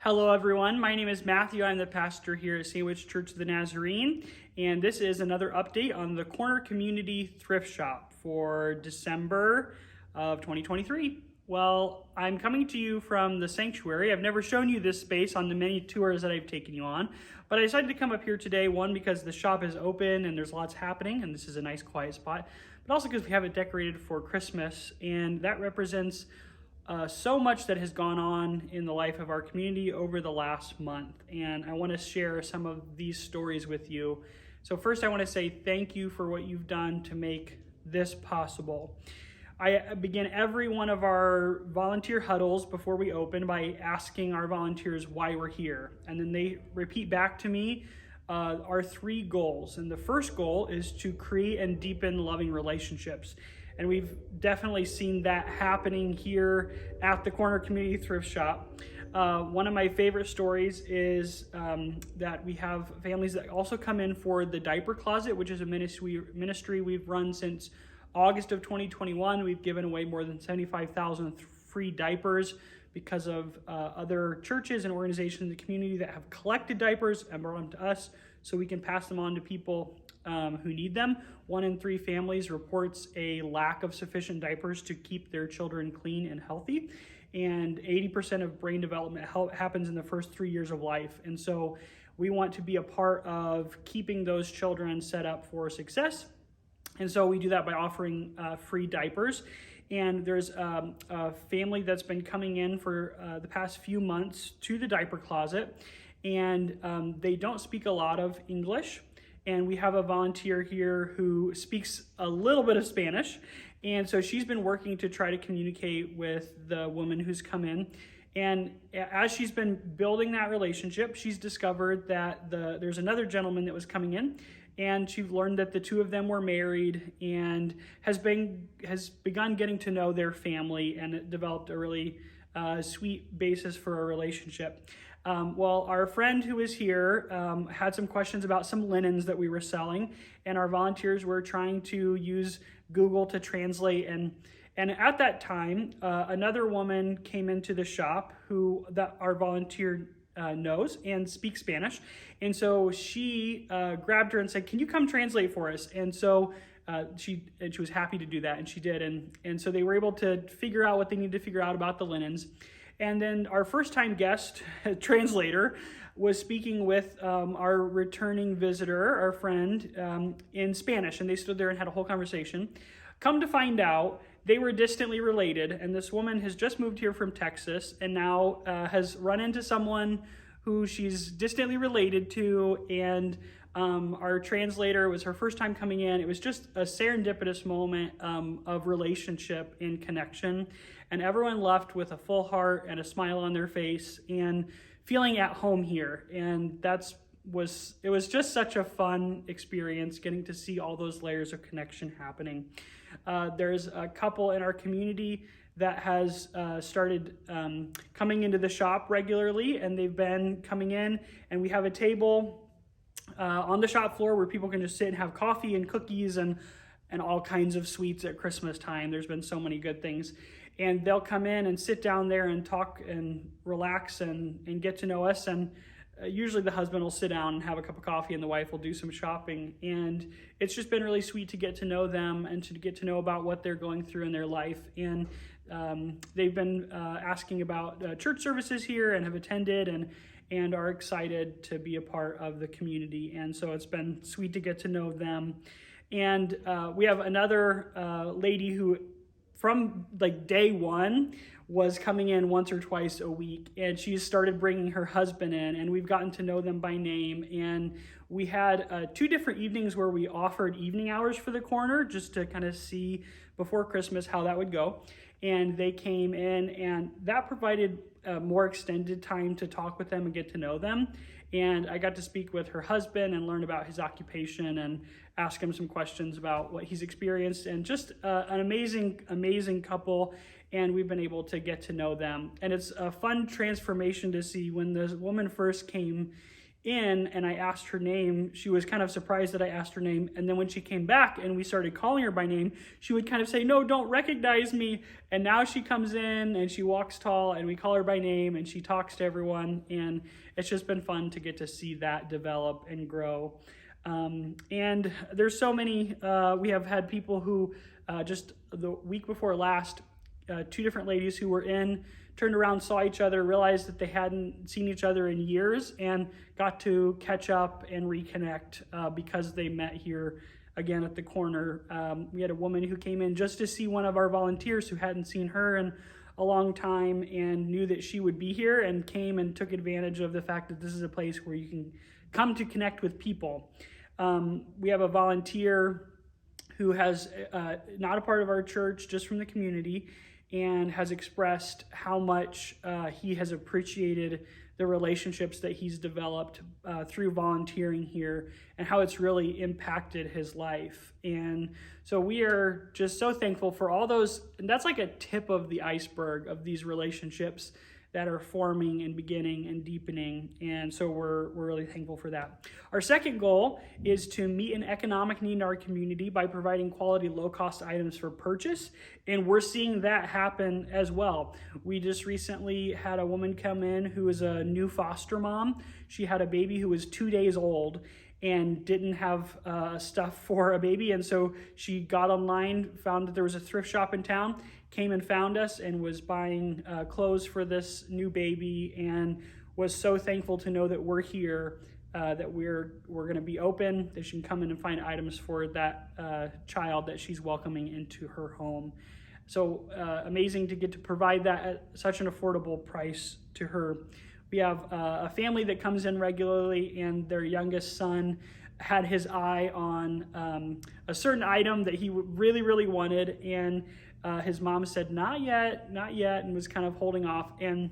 Hello, everyone. My name is Matthew. I'm the pastor here at Sandwich Church of the Nazarene, and this is another update on the Corner Community Thrift Shop for December of 2023. Well, I'm coming to you from the sanctuary. I've never shown you this space on the many tours that I've taken you on, but I decided to come up here today, one, because the shop is open and there's lots happening, and this is a nice quiet spot, but also because we have it decorated for Christmas, and that represents so much that has gone on in the life of our community over the last month, and I want to share some of these stories with you. So first, I want to say thank you for what you've done to make this possible. I begin every one of our volunteer huddles before we open by asking our volunteers why we're here, and then they repeat back to me our three goals. And the first goal is to create and deepen loving relationships. And we've definitely seen that happening here at the Corner Community Thrift Shop. One of my favorite stories is that we have families that also come in for the diaper closet, which is a ministry we've run since August of 2021. We've given away more than 75,000 free diapers because of other churches and organizations in the community that have collected diapers and brought them to us so we can pass them on to people who need them. 1 in 3 families reports a lack of sufficient diapers to keep their children clean and healthy. And 80% of brain development happens in the first 3 years of life. And so we want to be a part of keeping those children set up for success. And so we do that by offering free diapers. And there's a family that's been coming in for the past few months to the diaper closet, and they don't speak a lot of English. And we have a volunteer here who speaks a little bit of Spanish. And so she's been working to try to communicate with the woman who's come in. And as she's been building that relationship, she's discovered that there's another gentleman that was coming in, and she learned that the two of them were married and has begun getting to know their family, and it developed a really sweet basis for a relationship. Well, our friend who is here had some questions about some linens that we were selling, and our volunteers were trying to use Google to translate. And at that time, another woman came into the shop that our volunteer knows and speaks Spanish. And so she grabbed her and said, "Can you come translate for us?" And so she was happy to do that, and she did. And so they were able to figure out what they needed to figure out about the linens. And then our first-time guest translator was speaking with our returning visitor, our friend, in Spanish, and they stood there and had a whole conversation. Come to find out, they were distantly related, and this woman has just moved here from Texas and now has run into someone who she's distantly related to, and our translator, was her first time coming in. It was just a serendipitous moment of relationship and connection, and everyone left with a full heart and a smile on their face and feeling at home here. And it was just such a fun experience getting to see all those layers of connection happening. There's a couple in our community that has started coming into the shop regularly, and they've been coming in, and we have a table on the shop floor where people can just sit and have coffee and cookies and all kinds of sweets at Christmas time. There's been so many good things. And they'll come in and sit down there and talk and relax and get to know us. And usually the husband will sit down and have a cup of coffee, and the wife will do some shopping. And it's just been really sweet to get to know them and to get to know about what they're going through in their life. And they've been asking about church services here and have attended and are excited to be a part of the community. And so it's been sweet to get to know them. And we have another lady who, from like day one, was coming in once or twice a week, and she's started bringing her husband in, and we've gotten to know them by name. And we had 2 different evenings where we offered evening hours for the corner just to kind of see before Christmas how that would go. And they came in, and that provided more extended time to talk with them and get to know them. And I got to speak with her husband and learn about his occupation and ask him some questions about what he's experienced, and just an amazing couple. And we've been able to get to know them. And it's a fun transformation to see. When the woman first came in and I asked her name, she was kind of surprised that I asked her name. And then when she came back and we started calling her by name, she would kind of say, no, don't recognize me. And now she comes in and she walks tall and we call her by name and she talks to everyone. And it's just been fun to get to see that develop and grow. And there's so many, we have had people who just the week before last, two different ladies who were in, turned around, saw each other, realized that they hadn't seen each other in years, and got to catch up and reconnect because they met here again at the corner. We had a woman who came in just to see one of our volunteers who hadn't seen her in a long time and knew that she would be here, and came and took advantage of the fact that this is a place where you can come to connect with people. We have a volunteer who has not a part of our church, just from the community, and has expressed how much he has appreciated the relationships that he's developed through volunteering here and how it's really impacted his life. And so we are just so thankful for all those, and that's like a tip of the iceberg of these relationships that are forming and beginning and deepening. And so we're really thankful for that. Our second goal is to meet an economic need in our community by providing quality, low-cost items for purchase. And we're seeing that happen as well. We just recently had a woman come in who is a new foster mom. She had a baby who was 2 days old and didn't have stuff for a baby. And so she got online, found that there was a thrift shop in town, came and found us, and was buying clothes for this new baby, and was so thankful to know that we're here, that we're going to be open, that she can come in and find items for that child that she's welcoming into her home. So amazing to get to provide that at such an affordable price to her. We have a family that comes in regularly, and their youngest son had his eye on a certain item that he really, really wanted, and his mom said, not yet, and was kind of holding off. And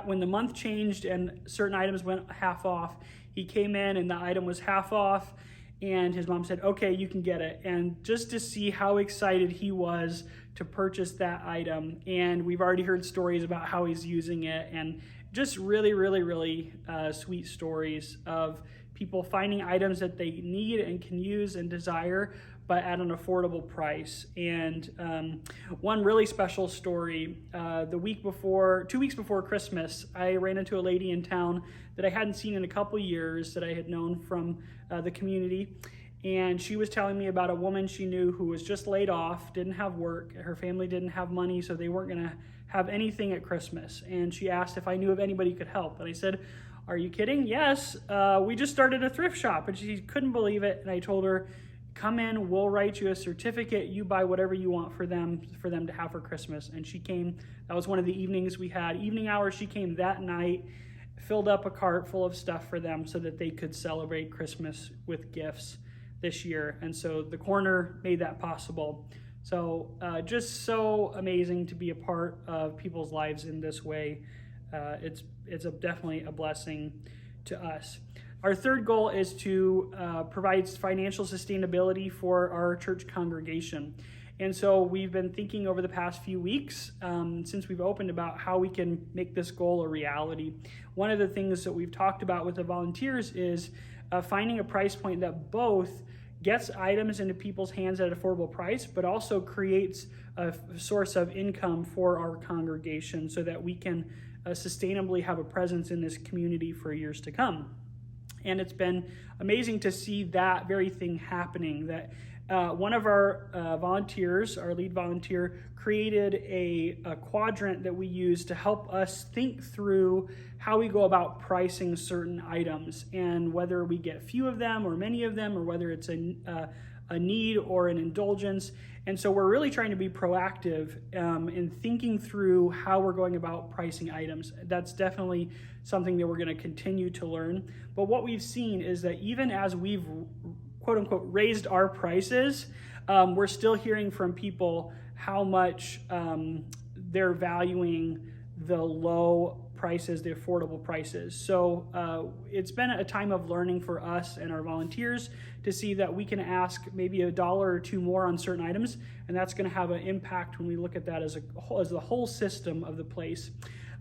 when the month changed and certain items went half off, he came in and the item was half off, and his mom said, okay, you can get it. And just to see how excited he was to purchase that item. And we've already heard stories about how he's using it, and just really, really, really sweet stories of people finding items that they need and can use and desire, but at an affordable price. And one really special story, 2 weeks before Christmas, I ran into a lady in town that I hadn't seen in a couple years, that I had known from the community. And she was telling me about a woman she knew who was just laid off, didn't have work, her family didn't have money, so they weren't gonna have anything at Christmas. And she asked if I knew of anybody who could help. And I said, are you kidding? Yes, we just started a thrift shop. And she couldn't believe it. And I told her, come in, we'll write you a certificate. You buy whatever you want for them to have for Christmas. And she came. That was one of the evenings we had. Evening hours, she came that night, filled up a cart full of stuff for them so that they could celebrate Christmas with gifts this year. And so the corner made that possible. So just so amazing to be a part of people's lives in this way. It's definitely a blessing to us. Our third goal is to provide financial sustainability for our church congregation. And so we've been thinking over the past few weeks, since we've opened, about how we can make this goal a reality. One of the things that we've talked about with the volunteers is finding a price point that both gets items into people's hands at an affordable price, but also creates a source of income for our congregation so that we can sustainably have a presence in this community for years to come. And it's been amazing to see that very thing happening, that one of our volunteers, our lead volunteer, created a quadrant that we use to help us think through how we go about pricing certain items, and whether we get few of them or many of them, or whether it's a need or an indulgence. And so we're really trying to be proactive in thinking through how we're going about pricing items. That's definitely something that we're going to continue to learn. But what we've seen is that even as we've, quote unquote, raised our prices, we're still hearing from people how much they're valuing the low prices, the affordable prices. So it's been a time of learning for us and our volunteers to see that we can ask maybe $1 or $2 more on certain items, and that's going to have an impact when we look at that as the whole system of the place.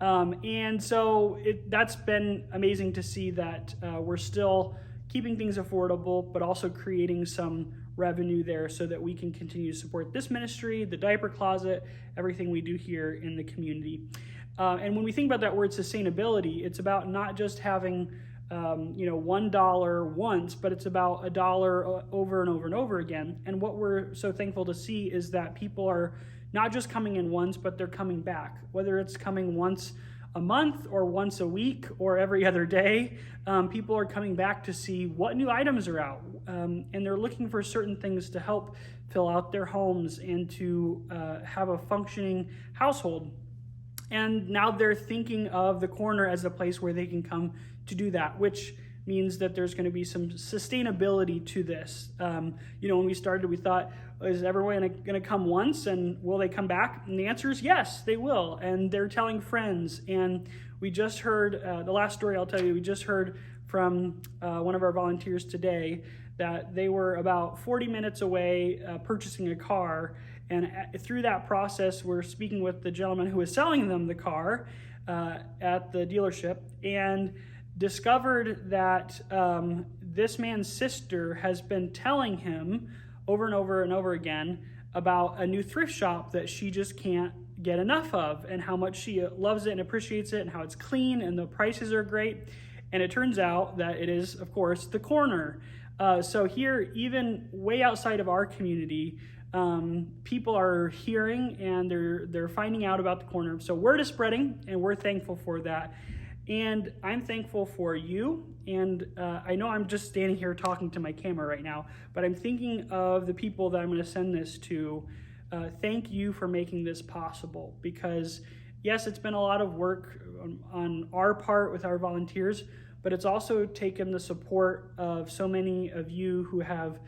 And so that's been amazing to see that we're still keeping things affordable, but also creating some revenue there so that we can continue to support this ministry, the diaper closet, everything we do here in the community. And when we think about that word sustainability, it's about not just having $1 once, but it's about $1 over and over and over again. And what we're so thankful to see is that people are not just coming in once, but they're coming back, whether it's coming once a month or once a week or every other day. People are coming back to see what new items are out, and they're looking for certain things to help fill out their homes and to have a functioning household. And now they're thinking of the corner as a place where they can come to do that, which means that there's going to be some sustainability to this. When we started, we thought, is everyone going to come once and will they come back? And the answer is yes, they will. And they're telling friends. And we just heard, the last story I'll tell you, we just heard from one of our volunteers today that they were about 40 minutes away purchasing a car. And through that process, we're speaking with the gentleman who was selling them the car at the dealership, and discovered that this man's sister has been telling him over and over and over again about a new thrift shop that she just can't get enough of, and how much she loves it and appreciates it, and how it's clean and the prices are great. And it turns out that it is, of course, the Corner. So here, even way outside of our community, people are hearing and they're finding out about the Corner. So word is spreading, and we're thankful for that. And I'm thankful for you. And I know I'm just standing here talking to my camera right now, but I'm thinking of the people that I'm going to send this to. Thank you for making this possible, because yes, it's been a lot of work on our part with our volunteers, but it's also taken the support of so many of you who have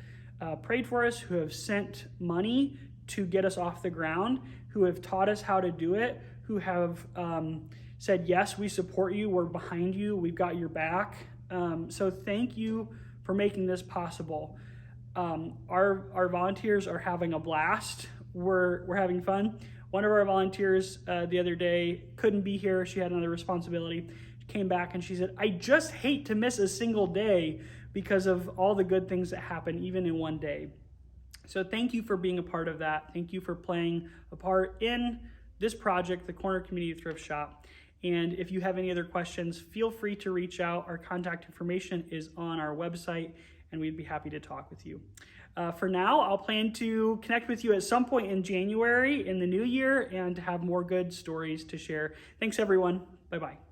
prayed for us, who have sent money to get us off the ground, who have taught us how to do it, who have said, yes, we support you, we're behind you, we've got your back. So thank you for making this possible. Our volunteers are having a blast. We're having fun. One of our volunteers the other day couldn't be here. She had another responsibility. She came back and she said, I just hate to miss a single day because of all the good things that happen even in one day. So thank you for being a part of that. Thank you for playing a part in this project, the Corner Community Thrift Shop. And if you have any other questions, feel free to reach out. Our contact information is on our website, and we'd be happy to talk with you. For now, I'll plan to connect with you at some point in January in the new year and have more good stories to share. Thanks, everyone. Bye-bye.